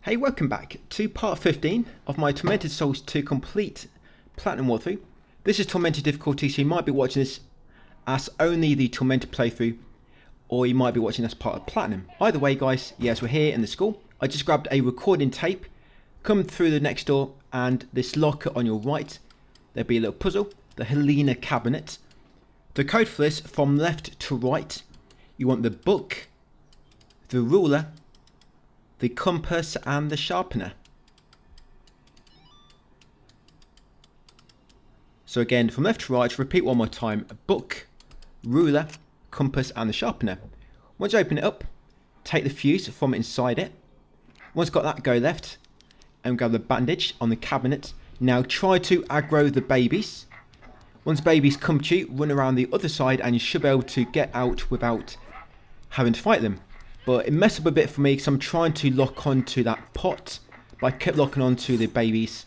Hey, welcome back to part 15 of my Tormented Souls 2 complete platinum walkthrough. This is Tormented Difficulty, so you might be watching this as only the Tormented playthrough, or you might be watching as part of platinum. Either way, guys, yes, we're here in the school. I just grabbed a recording tape, come through the next door, and this locker on your right, there'll be a little puzzle, the Helena cabinet. The code for this, from left to right, you want the book, the ruler, the compass and the sharpener. So again, from left to right, repeat one more time: book, ruler, compass and the sharpener. Once you open it up, take the fuse from inside it. Once got that, go left and grab the bandage on the cabinet. Now try to aggro the babies. Once babies come to you, run around the other side and you should be able to get out without having to fight them. But it messed up a bit for me because I'm trying to lock onto that pot, but I kept locking onto the babies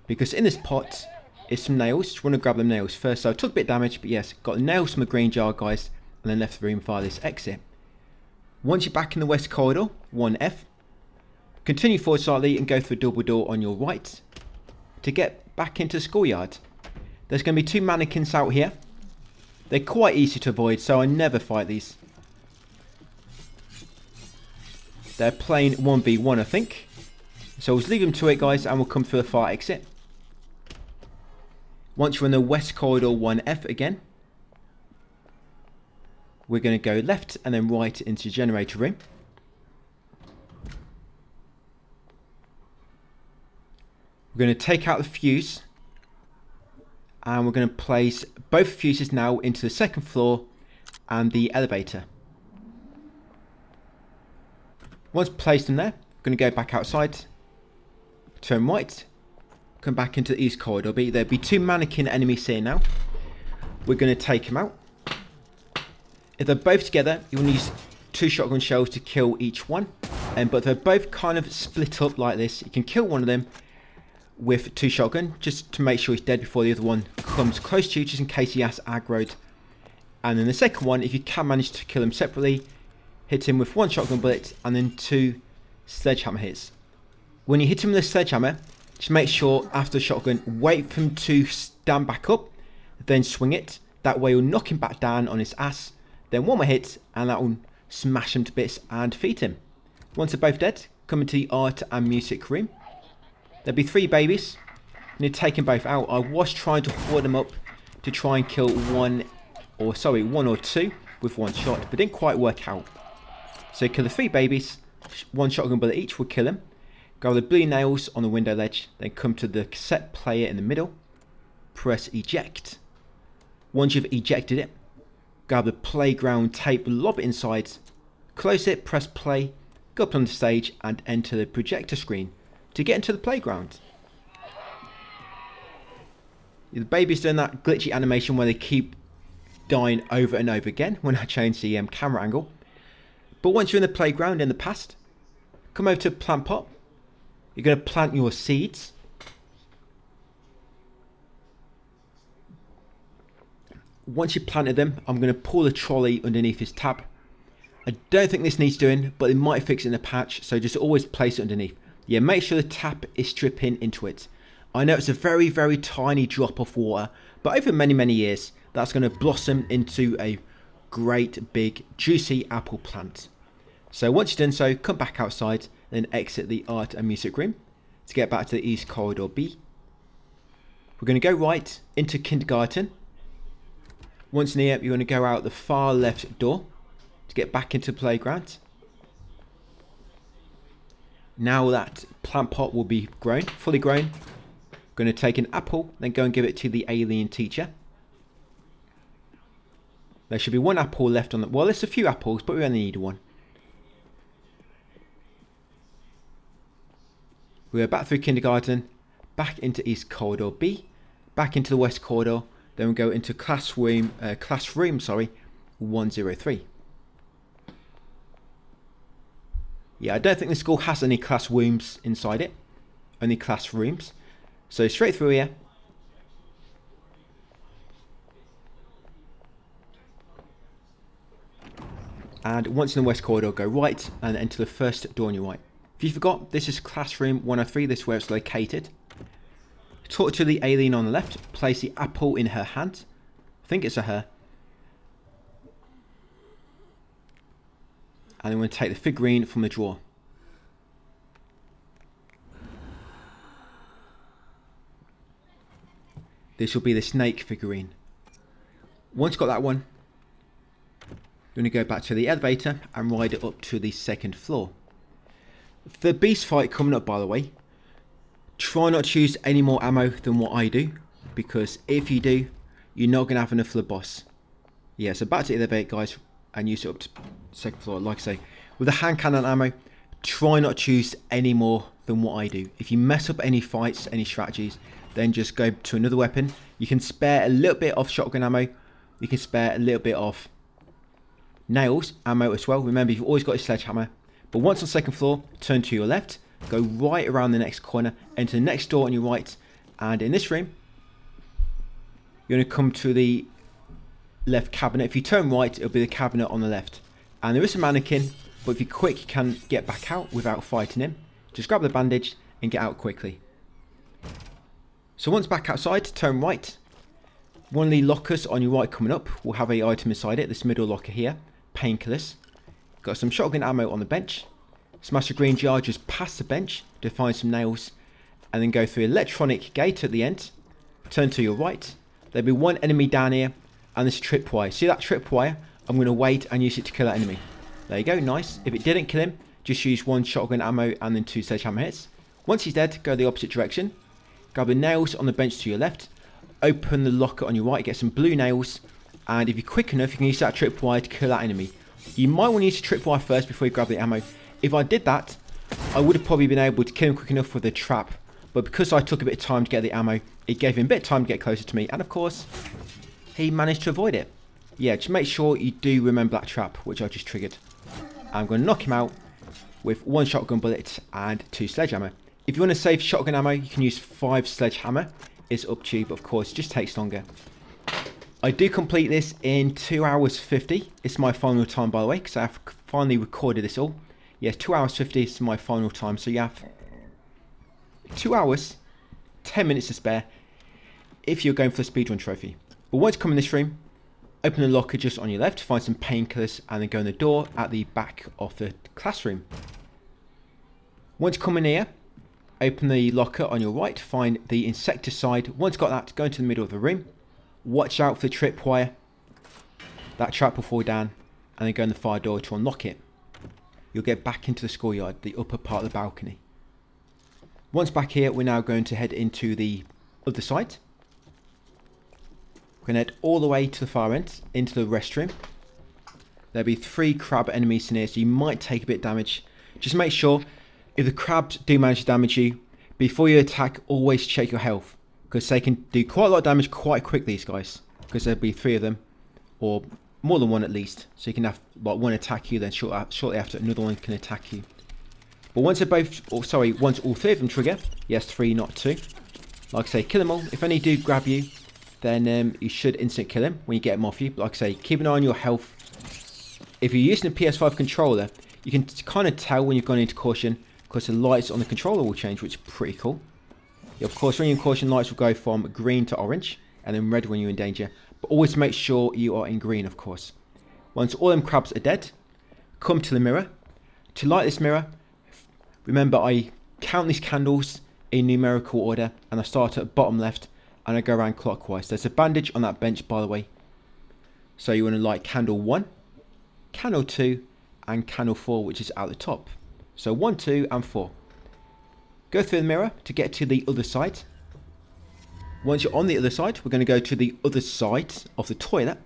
because in this pot is some nails. Just want to grab the nails first. So I took a bit of damage, but yes, got the nails from a green jar, guys, and then left the room via this exit. Once you're back in the west corridor, 1F, continue forward slightly and go through a double door on your right to get back into the schoolyard. There's going to be two mannequins out here. They're quite easy to avoid, so I never fight these. They're playing 1v1, I think. So we'll leave them to it, guys, and we'll come through the far exit. Once you're in the west corridor, 1F again, we're going to go left and then right into the generator room. We're going to take out the fuse, and we're going to place both fuses now into the second floor and the elevator. Once placed them there, we're going to go back outside, turn right, come back into the east corridor. There'll be two mannequin enemies here now. We're going to take them out. If they're both together, you'll use 2 shotgun shells to kill each one. But they're both kind of split up like this. You can kill one of them with 2 shotgun, just to make sure he's dead before the other one comes close to you, just in case he has aggroed. And then the second one, if you can manage to kill him separately, hit him with 1 shotgun bullet and then 2 sledgehammer hits. When you hit him with a sledgehammer, just make sure after the shotgun, wait for him to stand back up, then swing it. That way you'll knock him back down on his ass. Then 1 more hit and that will smash him to bits and defeat him. Once they're both dead, come into the art and music room. There'll be 3 babies. You need to take them both out. I was trying to hold them up to try and kill one or 2 with 1 shot, but didn't quite work out. So kill the 3 babies, 1 shotgun bullet each will kill them. Grab the blue nails on the window ledge, then come to the cassette player in the middle. Press eject. Once you've ejected it, grab the playground tape, lob it inside, close it, press play, go up on the stage and enter the projector screen to get into the playground. The baby's doing that glitchy animation where they keep dying over and over again when I change the camera angle. But once you're in the playground in the past, come over to plant pot. You're going to plant your seeds. Once you've planted them, I'm going to pull the trolley underneath this tab. I don't think this needs doing, but it might fix it in a patch, so just always place it underneath. Yeah, make sure the tap is dripping into it. I know it's a very, very tiny drop of water, but over many, many years, that's going to blossom into a great big juicy apple plant. So once you've done so, come back outside, then exit the art and music room to get back to the east corridor B. We're going to go right into kindergarten. Once near, you're going to go out the far left door to get back into the playground. Now that plant pot will be grown, fully grown, I'm going to take an apple, then go and give it to the alien teacher. There should be 1 apple left on the... Well, there's a few apples, but we only need 1. We're back through kindergarten, back into East Corridor B, back into the West Corridor, then we'll go into classroom 103. Yeah, I don't think the school has any classrooms inside it, only classrooms. So straight through here. And once in the west corridor, go right and enter the first door on your right. If you forgot, this is classroom 103, this is where it's located. Talk to the alien on the left, place the apple in her hand. I think it's a her. And then we're going to take the figurine from the drawer. This will be the snake figurine. Once got that one, you're going to go back to the elevator and ride it up to the second floor. The beast fight coming up, by the way, try not to use any more ammo than what I do, because if you do, you're not going to have enough for the boss. Yeah, so back to the elevator, guys, and use it up to second floor. Like I say, with the hand cannon ammo, try not to use any more than what I do. If you mess up any fights, any strategies, then just go to another weapon. You can spare a little bit of shotgun ammo. You can spare a little bit of nails ammo as well. Remember, you've always got a sledgehammer. But once on second floor, turn to your left, go right around the next corner, enter the next door on your right, and in this room, you're going to come to the left cabinet. If you turn right, it'll be the cabinet on the left. And there is a mannequin, but if you're quick, you can get back out without fighting him. Just grab the bandage and get out quickly. So once back outside, turn right. One of the lockers on your right coming up will have an item inside it. This middle locker here, painkillers. Got some shotgun ammo on the bench. Smash the green jar just past the bench to find some nails. And then go through electronic gate at the end. Turn to your right. There'll be one enemy down here. And this tripwire. See that tripwire? I'm going to wait and use it to kill that enemy. There you go, nice. If it didn't kill him, just use one shotgun ammo and then 2 sledgehammer hits. Once he's dead, go the opposite direction. Grab the nails on the bench to your left. Open the locker on your right, get some blue nails. And if you're quick enough, you can use that tripwire to kill that enemy. You might want to use the tripwire first before you grab the ammo. If I did that, I would have probably been able to kill him quick enough with the trap. But because I took a bit of time to get the ammo, it gave him a bit of time to get closer to me. And of course, he managed to avoid it. Yeah, just make sure you do remember that trap, which I just triggered. I'm going to knock him out with 1 shotgun bullet and 2 sledgehammer. If you want to save shotgun ammo, you can use 5 sledgehammer. It's up to you, but of course, it just takes longer. I do complete this in 2 hours 50. It's my final time, by the way, because I have finally recorded this all. Yes, 2 hours 50 is my final time. So you have 2 hours, 10 minutes to spare if you're going for the speedrun trophy. But once you come in this room, open the locker just on your left, find some painkillers, and then go in the door at the back of the classroom. Once you come in here, open the locker on your right, find the insecticide. Once got that, go into the middle of the room. Watch out for the tripwire. That trap will fall down, and then go in the fire door to unlock it. You'll get back into the schoolyard, the upper part of the balcony. Once back here, we're now going to head into the other side. We're going to head all the way to the far end, into the restroom. There'll be 3 crab enemies in here, so you might take a bit of damage. Just make sure, if the crabs do manage to damage you, before you attack, always check your health. Because they can do quite a lot of damage quite quickly, these guys. Because there'll be 3 of them, or more than 1 at least. So you can have like 1 attack you, then shortly after another one can attack you. But once once all 3 of them trigger, yes, 3, not 2. Like I say, kill them all. If any do grab you, then you should instant kill him when you get him off you. But like I say, keep an eye on your health. If you're using a PS5 controller, you can kind of tell when you've gone into caution, because the lights on the controller will change, which is pretty cool. Yeah, of course, when you're in caution, lights will go from green to orange, and then red when you're in danger. But always make sure you are in green, of course. Once all them crabs are dead, come to the mirror. To light this mirror, remember I count these candles in numerical order, and I start at bottom left, and I go around clockwise. There's a bandage on that bench, by the way. So you want to light candle 1, candle 2, and candle 4, which is at the top. So 1, 2, and 4. Go through the mirror to get to the other side. Once you're on the other side, we're going to go to the other side of the toilet.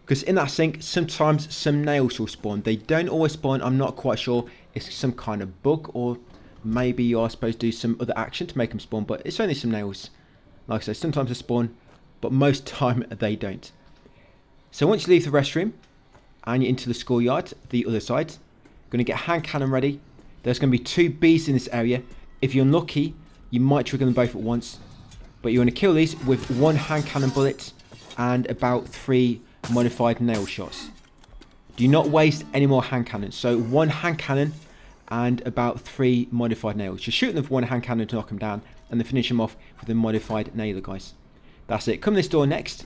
Because in that sink, sometimes some nails will spawn. They don't always spawn. I'm not quite sure. It's some kind of bug, or maybe you are supposed to do some other action to make them spawn. But it's only some nails. Like I say, sometimes they spawn, but most time they don't. So once you leave the restroom and you're into the schoolyard, the other side, you're going to get a hand cannon ready. There's going to be 2 bees in this area. If you're unlucky, you might trigger them both at once. But you want to kill these with 1 hand cannon bullet and about 3 modified nail shots. Do not waste any more hand cannons. So 1 hand cannon and about 3 modified nails. Just shoot them with one hand cannon to knock them down, and then finish them off with a modified nailer, guys. That's it. Come this door next.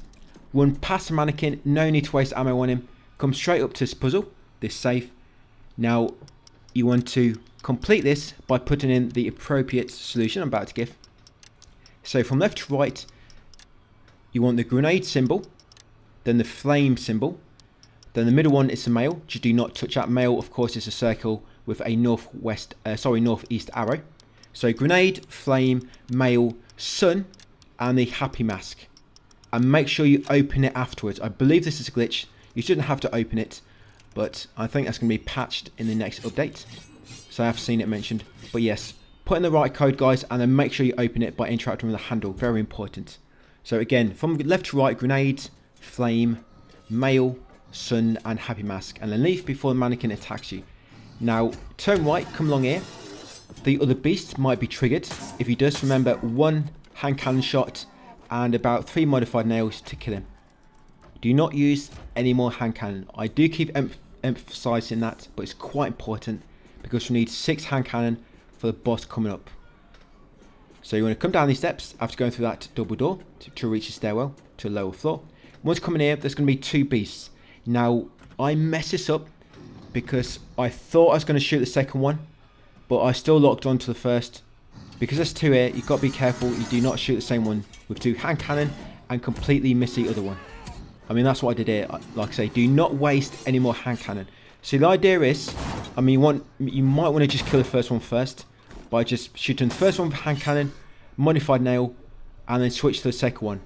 Run past the mannequin. No need to waste ammo on him. Come straight up to this puzzle, this safe. Now, you want to complete this by putting in the appropriate solution I'm about to give. So from left to right, you want the grenade symbol, then the flame symbol, then the middle one is the mail. Just do not touch that. Mail, of course, is a circle with a northeast arrow. So grenade, flame, mail, sun, and the happy mask. And make sure you open it afterwards. I believe this is a glitch. You shouldn't have to open it, but I think that's going to be patched in the next update. So I have seen it mentioned. But yes, put in the right code, guys, and then make sure you open it by interacting with the handle. Very important. So again, from left to right, grenade, flame, mail, sun, and happy mask. And then leave before the mannequin attacks you. Now, turn right, come along here. The other beast might be triggered. If he does, remember 1 hand cannon shot and about 3 modified nails to kill him. Do not use any more hand cannon. I do keep emphasizing that, but it's quite important because we need 6 hand cannon for the boss coming up. So you want to come down these steps after going through that double door to reach the stairwell to a lower floor. Once coming here, there's going to be 2 beasts. Now, I messed this up because I thought I was going to shoot the second one, but I still locked on to the first. Because there's 2 here, you've got to be careful you do not shoot the same one with 2 hand cannon and completely miss the other one. I mean, that's what I did here. Like I say, do not waste any more hand cannon. So the idea is, I mean, you might want to just kill the first one first by just shooting the first one with hand cannon, modified nail, and then switch to the second one.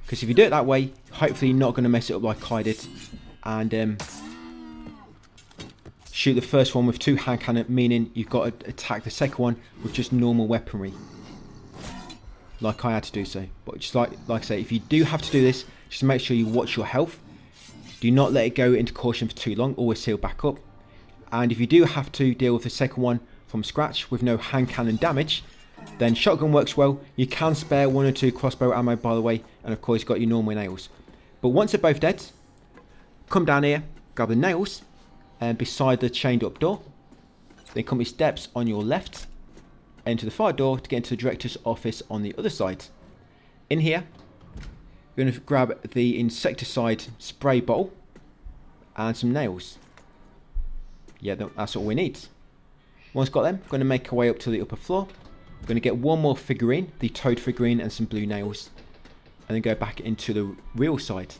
Because if you do it that way, hopefully you're not going to mess it up like I did. And shoot the first one with 2 hand cannon, meaning you've got to attack the second one with just normal weaponry. Like I had to do so. But just like I say, if you do have to do this, just make sure you watch your health. Do not let it go into caution for too long. Always heal back up. And if you do have to deal with the second one from scratch with no hand cannon damage, then shotgun works well. You can spare 1 or 2 crossbow ammo, by the way. And of course, you've got your normal nails. But once they're both dead, come down here, grab the nails, and beside the chained up door. Then come your steps on your left, enter the fire door to get into the director's office on the other side. In here, you're going to grab the insecticide spray bottle and some nails. Yeah, that's all we need. Once got them, going to make our way up to the upper floor. We're going to get 1 more figurine, the toad figurine, and some blue nails. And then go back into the real side.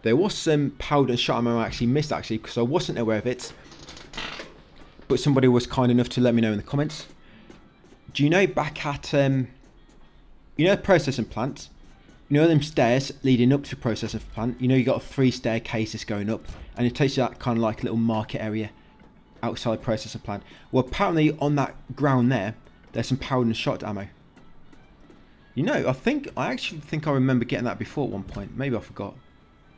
There was some powder and shot ammo I actually missed because I wasn't aware of it. But somebody was kind enough to let me know in the comments. Do you know back at, you know the processing plant? You know them stairs leading up to the processing plant? You know you got 3 staircases going up. And it takes you that kind of like a little market area outside the processing plant. Well, apparently on that ground there, there's some powder and shot ammo. You know, I actually think I remember getting that before at one point. Maybe I forgot.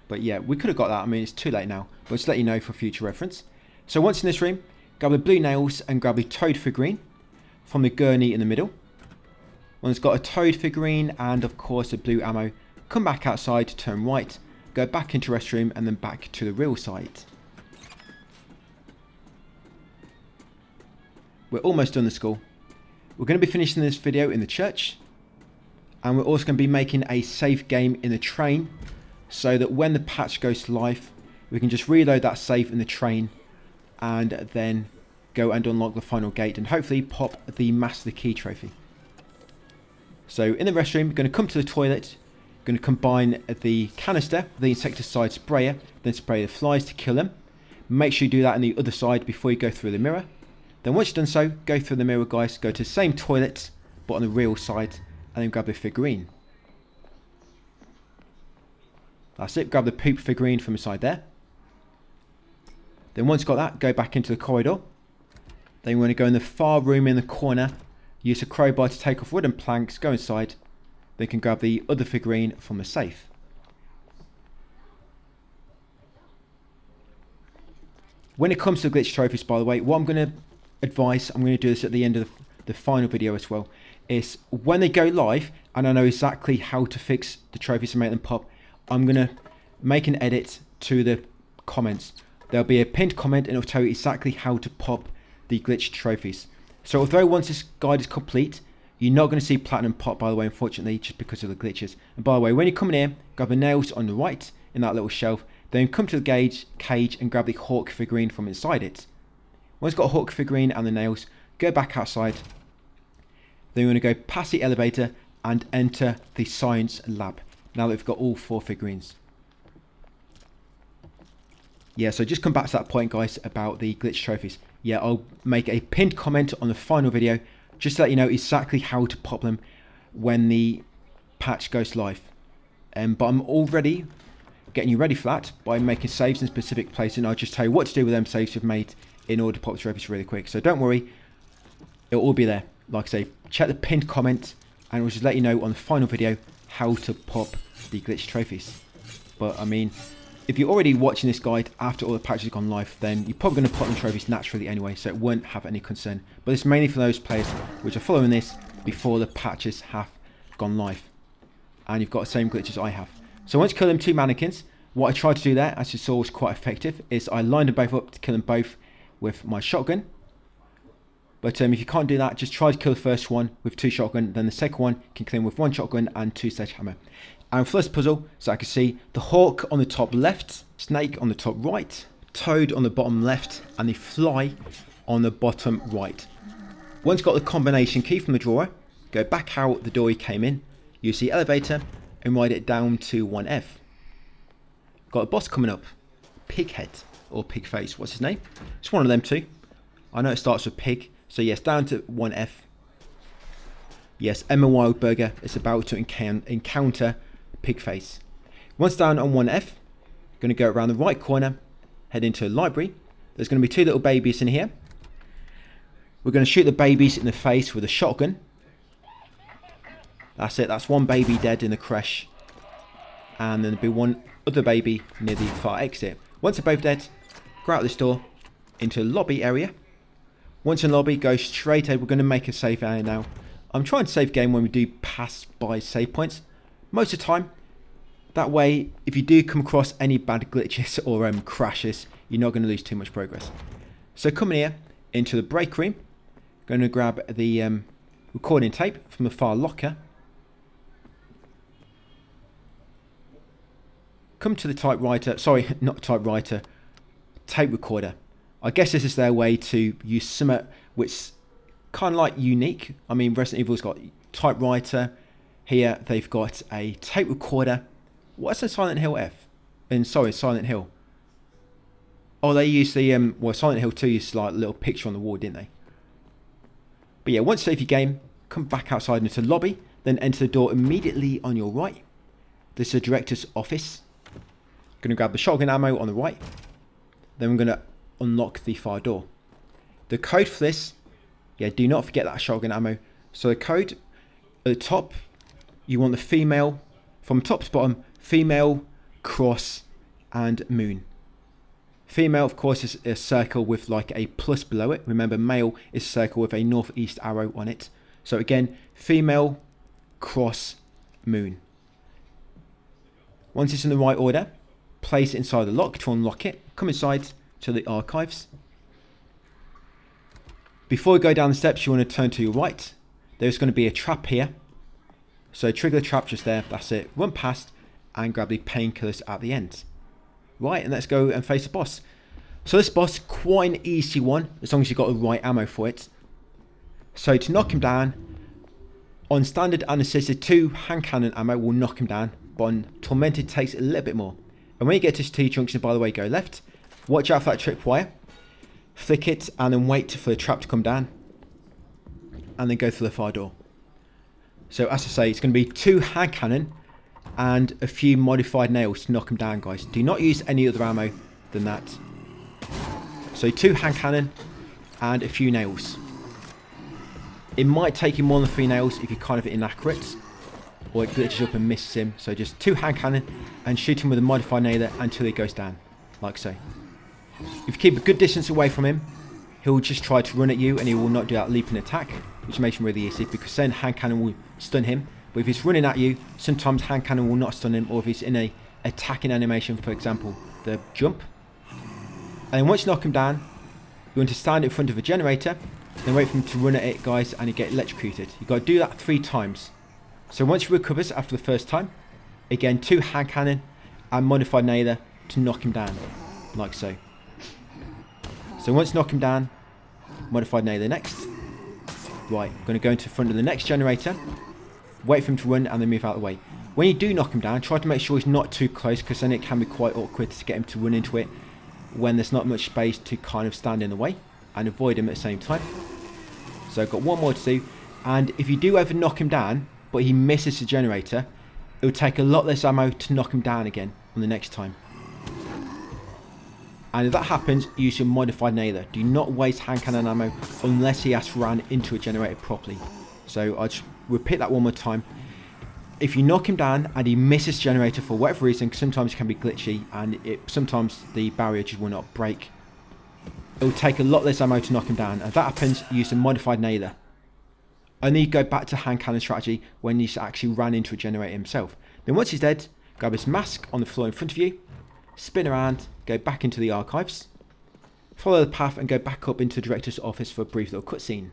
But yeah, we could have got that. I mean, it's too late now. But just let you know for future reference. So once in this room, grab the blue nails and grab the toad figurine from the gurney in the middle. Once it's got a toad figurine and of course the blue ammo, come back outside, turn right, go back into restroom and then back to the real side. We're almost done the school. We're going to be finishing this video in the church. And we're also going to be making a save game in the train, so that when the patch goes to life, we can just reload that save in the train and then go and unlock the final gate and hopefully pop the Master the Key trophy. So in the restroom, we're going to come to the toilet, going to combine the canister, the insecticide sprayer, then spray the flies to kill them. Make sure you do that on the other side before you go through the mirror. Then once you've done so, go through the mirror, guys, go to the same toilet but on the real side and then grab the figurine. That's it, grab the poop figurine from inside there. Then once you've got that, go back into the corridor. Then you want to go in the far room in the corner, use a crowbar to take off wooden planks, go inside. Then you can grab the other figurine from the safe. When it comes to glitch trophies, by the way, what I'm going to advise, I'm going to do this at the end of the final video as well, is when they go live, and I know exactly how to fix the trophies and make them pop, I'm going to make an edit to the comments. there'll be a pinned comment and it'll tell you exactly how to pop the glitch trophies. So although once this guide is complete, you're not going to see platinum pop, by the way, unfortunately, just because of the glitches. And by the way, when you come in here, grab the nails on the right in that little shelf, then come to the cage and grab the hawk figurine from inside it. Once you've got a hawk figurine and the nails, go back outside. Then you're going to go past the elevator and enter the science lab, now that we've got all 4 figurines. Yeah, so just come back to that point, guys, about the glitch trophies. Yeah, I'll make a pinned comment on the final video, just to let you know exactly how to pop them when the patch goes live. But I'm already getting you ready for that by making saves in specific places, and I'll just tell you what to do with them saves we've made in order to pop the trophies really quick. So don't worry, it'll all be there. Like I say, check the pinned comment and we'll just let you know on the final video how to pop the glitch trophies. But I mean, if you're already watching this guide after all the patches have gone live, then you're probably going to pop the trophies naturally anyway, so it won't have any concern. But it's mainly for those players which are following this before the patches have gone live, and you've got the same glitches I have. So once you kill them 2 mannequins, what I tried to do there, as you saw, was quite effective, is I lined them both up to kill them both with my shotgun. But if you can't do that, just try to kill the first one with 2 shotgun, then the second one can kill him with 1 shotgun and 2 sledgehammer. And for this puzzle, so I can see the hawk on the top left, snake on the top right, toad on the bottom left, and the fly on the bottom right. Once you've got the combination key from the drawer, go back out the door you came in, use the elevator, and ride it down to 1F. Got a boss coming up, Pighead, or Pigface, what's his name? It's one of them 2. I know it starts with pig, so yes, down to 1F. Yes, Emma Wildburger is about to encounter Pigface. Once down on 1F, going to go around the right corner, head into a library. There's going to be 2 little babies in here. We're going to shoot the babies in the face with a shotgun. That's it, that's 1 baby dead in the creche. And then there'll be 1 other baby near the far exit. Once they're both dead, go out this door into the lobby area. Once in the lobby, go straight ahead. We're going to make a save area now. I'm trying to save game when we do pass by save points most of the time. That way, if you do come across any bad glitches or crashes, you're not going to lose too much progress. So come in here into the break room. Going to grab the recording tape from the far locker. Come to the typewriter, sorry, not typewriter, tape recorder. I guess this is their way to use something which kind of like unique. I mean, Resident Evil's got typewriter. Here they've got a tape recorder. What's a Silent Hill F? Silent Hill. Oh, they use the well, Silent Hill 2 used like a little picture on the wall, didn't they? But yeah, once you save your game, come back outside into the lobby, then enter the door immediately on your right. This is the director's office. Going to grab the shotgun ammo on the right. Then we're going to unlock the far door. The code for this, yeah, do not forget that shotgun ammo. So the code at the top, you want the female, from top to bottom, female, cross, and moon. Female, of course, is a circle with like a plus below it. Remember, male is a circle with a northeast arrow on it. So again, female, cross, moon. Once it's in the right order, place it inside the lock to unlock it. Come inside to the archives. Before we go down the steps, you want to turn to your right. There's going to be a trap here. So trigger the trap just there, that's it. Run past and grab the painkillers at the end. Right, and let's go and face the boss. So this boss, quite an easy one, as long as you've got the right ammo for it. So to knock him down, on standard and assisted, 2 hand cannon ammo will knock him down, but on tormented takes a little bit more. And when you get to this T-junction, by the way, go left. Watch out for that tripwire. Flick it and then wait for the trap to come down. And then go through the far door. So as I say, it's going to be 2 hand cannon and a few modified nails to knock them down, guys. Do not use any other ammo than that. So 2 hand cannon and a few nails. It might take you more than 3 nails if you're kind of inaccurate, or it glitches up and misses him. So just 2 hand cannon and shoot him with a modified nailer until he goes down, like so. If you keep a good distance away from him, he'll just try to run at you and he will not do that leaping attack, which makes him really easy, because then hand cannon will stun him. But if he's running at you, sometimes hand cannon will not stun him, or if he's in a attacking animation, for example, the jump, And then once you knock him down, you want to stand in front of a generator, then wait for him to run at it, guys, and you get electrocuted. You've got to do that 3 times. So once he recovers after the first time, again 2 hand cannon and modified nailer to knock him down, like so. So once you knock him down, modified nailer next. Right, I'm going to go into front of the next generator, wait for him to run and then move out of the way. When you do knock him down, try to make sure he's not too close, because then it can be quite awkward to get him to run into it when there's not much space to kind of stand in the way and avoid him at the same time. So I've got one more to do, and if you do ever knock him down but he misses the generator, it will take a lot less ammo to knock him down again on the next time. And if that happens, use your modified nailer. Do not waste hand cannon ammo unless he has ran into a generator properly. So I'll just repeat that one more time. If you knock him down and he misses generator for whatever reason, sometimes it can be glitchy and sometimes the barrier just will not break, it will take a lot less ammo to knock him down. And if that happens, use a modified nailer. Only go back to hand cannon strategy when he's actually ran into a generator himself. Then once he's dead, grab his mask on the floor in front of you, spin around, go back into the archives, follow the path and go back up into the director's office for a brief little cutscene.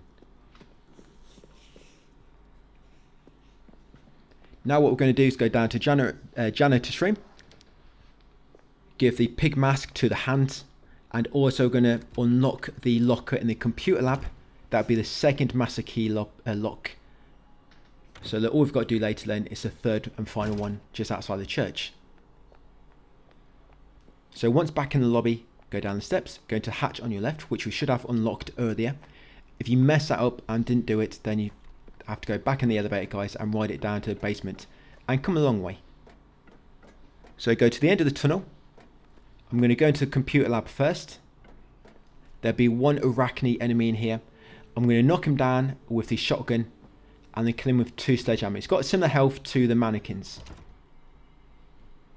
Now what we're going to do is go down to janitor's room, give the pig mask to the hand, and also going to unlock the locker in the computer lab. That would be the second master key lock. So that all we've got to do later then is the third and final one just outside the church. So once back in the lobby, go down the steps, go into hatch on your left, which we should have unlocked earlier. If you mess that up and didn't do it, then you have to go back in the elevator, guys, and ride it down to the basement and come a long way. So go to the end of the tunnel. I'm going to go into the computer lab first. There'll be one arachne enemy in here. I'm going to knock him down with the shotgun and then kill him with 2 sledgehammer. It's got similar health to the mannequins.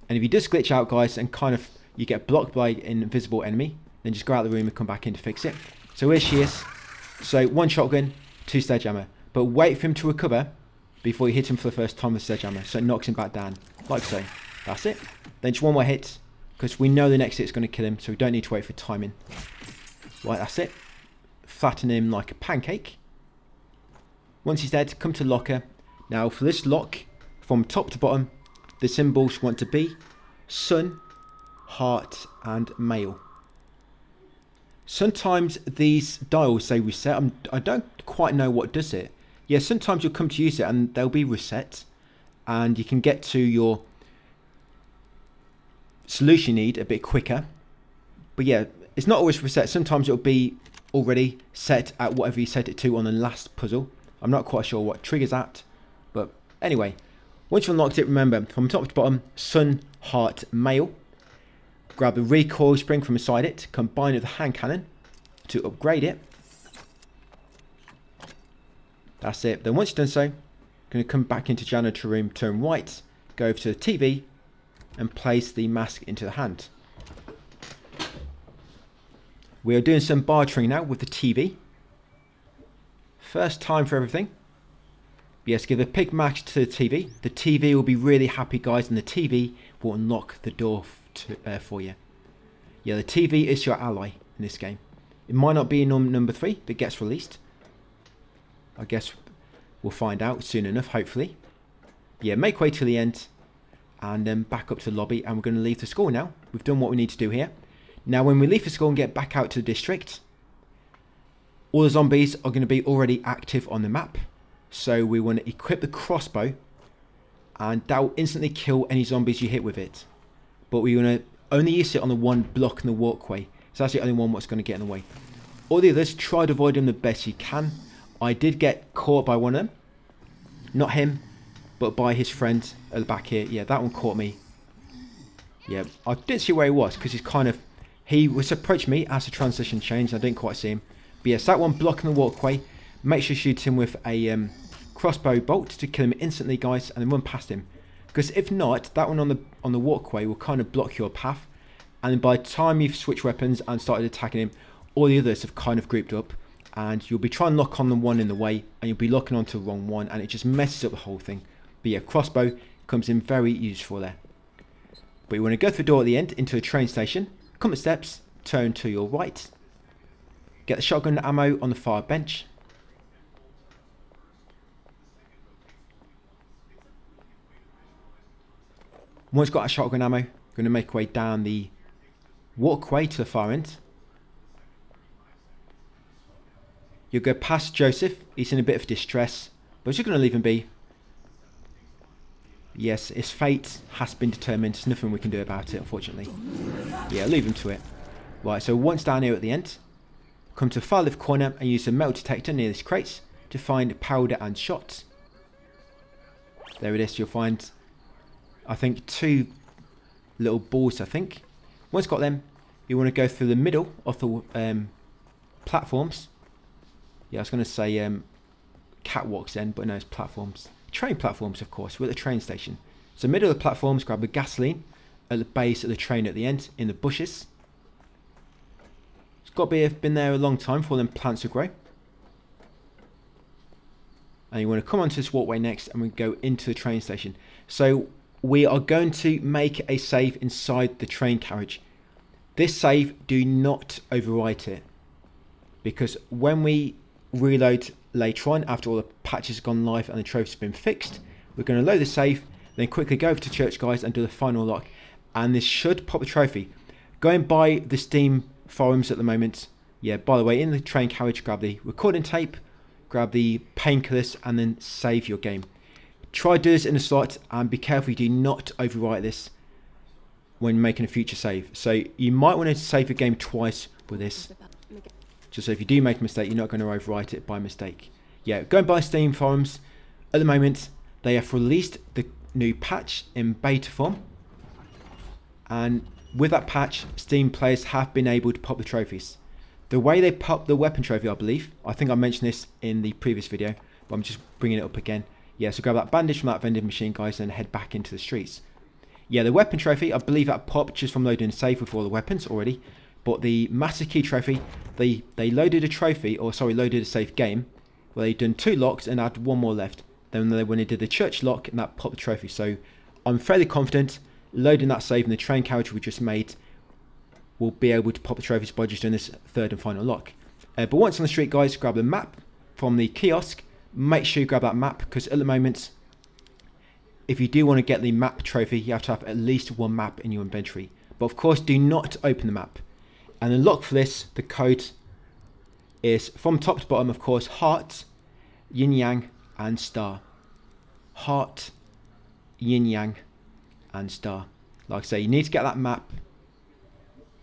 And if you just glitch out, guys, and kind of you get blocked by an invisible enemy, then just go out of the room and come back in to fix it. So here she is. So 1 shotgun, 2 sledgehammer. But wait for him to recover before you hit him for the first time with sledgehammer, so it knocks him back down, like so. That's it. Then just 1 more hit, because we know the next hit is going to kill him, so we don't need to wait for timing. Right, that's it. Flatten him like a pancake. Once he's dead, come to locker. Now for this lock, from top to bottom, the symbols want to be sun, heart, and male. Sometimes these dials say reset. I don't quite know what does it. Yeah, sometimes you'll come to use it and they'll be reset and you can get to your solution you need a bit quicker. But yeah, it's not always reset. Sometimes it'll be already set at whatever you set it to on the last puzzle. I'm not quite sure what triggers that. But anyway, once you've unlocked it, remember, from top to bottom, sun, heart, male. Grab the recoil spring from inside it, combine it with the hand cannon to upgrade it. That's it. Then once you've done so, going to come back into janitor room, turn right, go over to the TV and place the mask into the hand. We are doing some bartering now with the TV. First time for everything. Yes, give a pig mask to the TV. The TV will be really happy, guys, and the TV will unlock the door for you. Yeah, the TV is your ally in this game. It might not be in number 3 that gets released. I guess we'll find out soon enough, hopefully. Yeah, make way to the end and then back up to the lobby, and we're going to leave the school now. We've done what we need to do here. Now when we leave the school and get back out to the district, all the zombies are going to be already active on the map. So we want to equip the crossbow and that will instantly kill any zombies you hit with it. But we want to only use it on the one block in the walkway. So that's the only one that's going to get in the way. All the others, try to avoid them the best you can. I did get caught by one of them. Not him, but by his friend at the back here. Yeah, that one caught me. Yeah, I didn't see where he was because he was approaching me as the transition changed. I didn't quite see him. But yes, that one blocking the walkway. Make sure you shoot him with a crossbow bolt to kill him instantly, guys, and then run past him. Because if not, that one on the walkway will kind of block your path. And then by the time you've switched weapons and started attacking him, all the others have kind of grouped up. And you'll be trying to lock on the one in the way, and you'll be locking onto the wrong one, and it just messes up the whole thing. But yeah, crossbow comes in very useful there. But you want to go through the door at the end into a train station, come up the steps, turn to your right. Get the shotgun ammo on the far bench. Once got our shotgun ammo, going to make our way down the walkway to the far end. You'll go past Joseph. He's in a bit of distress, but we're just going to leave him be. Yes, his fate has been determined. There's nothing we can do about it, unfortunately. Yeah, leave him to it. Right, so once down here at the end, come to the far left corner and use the metal detector near this crate to find powder and shots. There it is. You'll find, I think, 2 little balls, I think. Once got them, you want to go through the middle of the platforms. Yeah, I was going to say catwalks then, but no, it's platforms. Train platforms, of course. We're at the train station. So middle of the platforms, grab the gasoline at the base of the train at the end, in the bushes. It's got to have been there a long time for them plants to grow. And you want to come onto this walkway next and we go into the train station. So we are going to make a save inside the train carriage. This save, do not overwrite it, because when we reload later on, after all the patches have gone live and the trophy's been fixed, we're going to load the save, then quickly go over to church, guys, and do the final lock, and this should pop the trophy. Going by the Steam forums at the moment. Yeah, by the way, in the train carriage, grab the recording tape, grab the painkillers, and then save your game. Try do this in the slot, and be careful you do not overwrite this when making a future save. So you might want to save your game twice with this, just so if you do make a mistake, you're not going to overwrite it by mistake. Yeah, going by Steam forums, at the moment, they have released the new patch in beta form. And with that patch, Steam players have been able to pop the trophies. The way they pop the weapon trophy, I believe, I think I mentioned this in the previous video, but I'm just bringing it up again. Yeah, so grab that bandage from that vending machine, guys, and head back into the streets. Yeah, the weapon trophy, I believe that popped just from loading a save with all the weapons already. But the Master Key trophy, they loaded a trophy, or sorry, loaded a save game, where they'd done 2 locks and had 1 more left. Then when they did the church lock, and that popped the trophy. So I'm fairly confident loading that save in the train carriage we just made will be able to pop the trophies by just doing this 3rd and final lock. But once on the street, guys, grab the map from the kiosk. Make sure you grab that map, because at the moment, if you do want to get the map trophy, you have to have at least 1 map in your inventory. But of course, do not open the map. And the lock for this, the code is from top to bottom, of course, heart, yin yang, and star. Heart, yin yang, and star. Like I say, you need to get that map,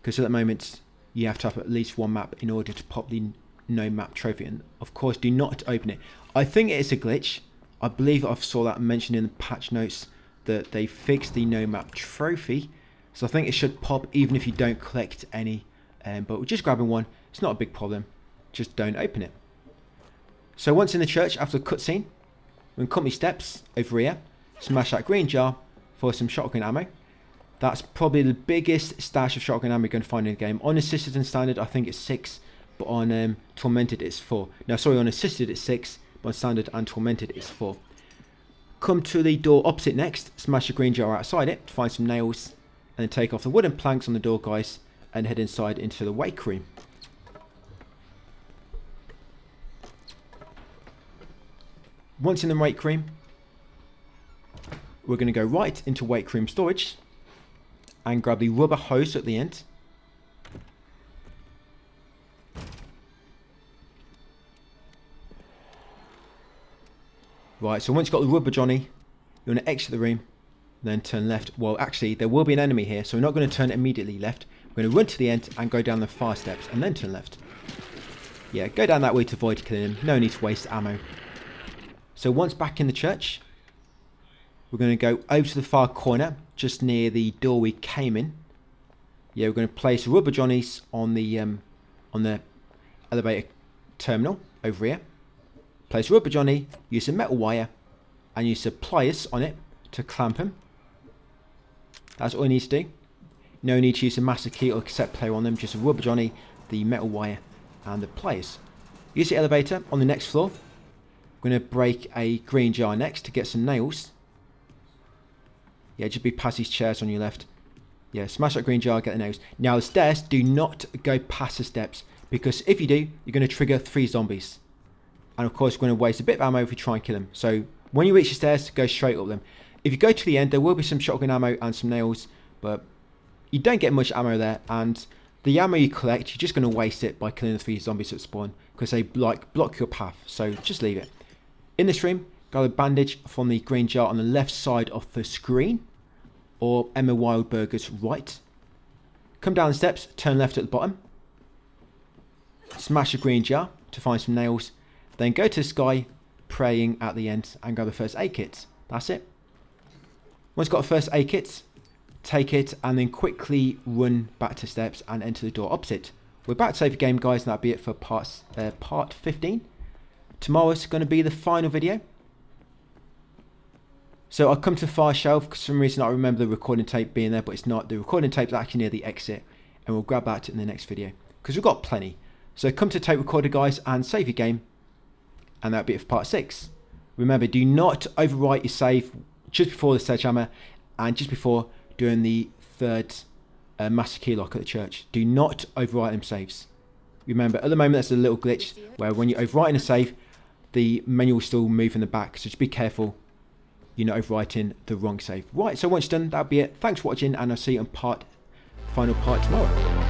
because at the moment you have to have at least 1 map in order to pop the no map trophy. And of course, do not open it. I think it is a glitch. I believe I saw that mentioned in the patch notes that they fixed the no map trophy, so I think it should pop even if you don't collect any. But we're just grabbing 1. It's not a big problem. Just don't open it. So once in the church, after the cutscene, we're going to come these steps over here, smash that green jar for some shotgun ammo. That's probably the biggest stash of shotgun ammo you're going to find in the game. On assisted and standard, I think it's 6, but on tormented it's 4. No, sorry, on assisted it's 6, but on standard and tormented it's 4. Come to the door opposite next, smash the green jar outside it to find some nails, and then take off the wooden planks on the door, guys, and head inside into the wake room. Once in the wake room, we're going to go right into wake room storage and grab the rubber hose at the end. Right, so once you've got the rubber Johnny, you want to exit the room, then turn left. Well, actually, there will be an enemy here, so we're not going to turn immediately left. We're going to run to the end and go down the fire steps and then turn left. Yeah, go down that way to avoid killing him. No need to waste ammo. So once back in the church, we're going to go over to the far corner, just near the door we came in. Yeah, we're going to place rubber Johnnies on the elevator terminal over here. Place rubber Johnny, use a metal wire, and use the pliers on it to clamp him. That's all you need to do. No need to use a master key or cassette player on them, just a rubber Johnny, the metal wire, and the pliers. Use the elevator on the next floor. We're going to break a green jar next to get some nails. Yeah, just be past these chairs on your left. Yeah, smash that green jar, get the nails. Now the stairs, do not go past the steps, because if you do, you're going to trigger 3 zombies. And of course, we're going to waste a bit of ammo if you try and kill them. So when you reach the stairs, go straight up them. If you go to the end, there will be some shotgun ammo and some nails, but you don't get much ammo there. And the ammo you collect, you're just going to waste it by killing the 3 zombies that spawn, because they block your path. So just leave it. In this room, got a bandage from the green jar on the left side of the screen, or Emma Wildberger's right. Come down the steps, turn left at the bottom. Smash a green jar to find some nails. Then go to the sky, praying at the end, and grab the first aid kit. That's it. Once you've got the first aid kit, take it and then quickly run back to steps and enter the door opposite. We're back to save the game, guys, and that'll be it for part 15. Tomorrow's going to be the final video. So I'll come to the far shelf, because for some reason I remember the recording tape being there, but it's not. The recording tape is actually near the exit, and we'll grab that in the next video, because we've got plenty. So come to tape recorder, guys, and save your game, and that'll be it for part 6. Remember, do not overwrite your save just before the sledgehammer, and just before doing the 3rd master key lock at the church. Do not overwrite them saves. Remember, at the moment there's a little glitch where when you overwrite in a save, the menu will still move in the back, so just be careful you're not overwriting the wrong save. Right, so once done, that'll be it. Thanks for watching, and I'll see you on final part tomorrow.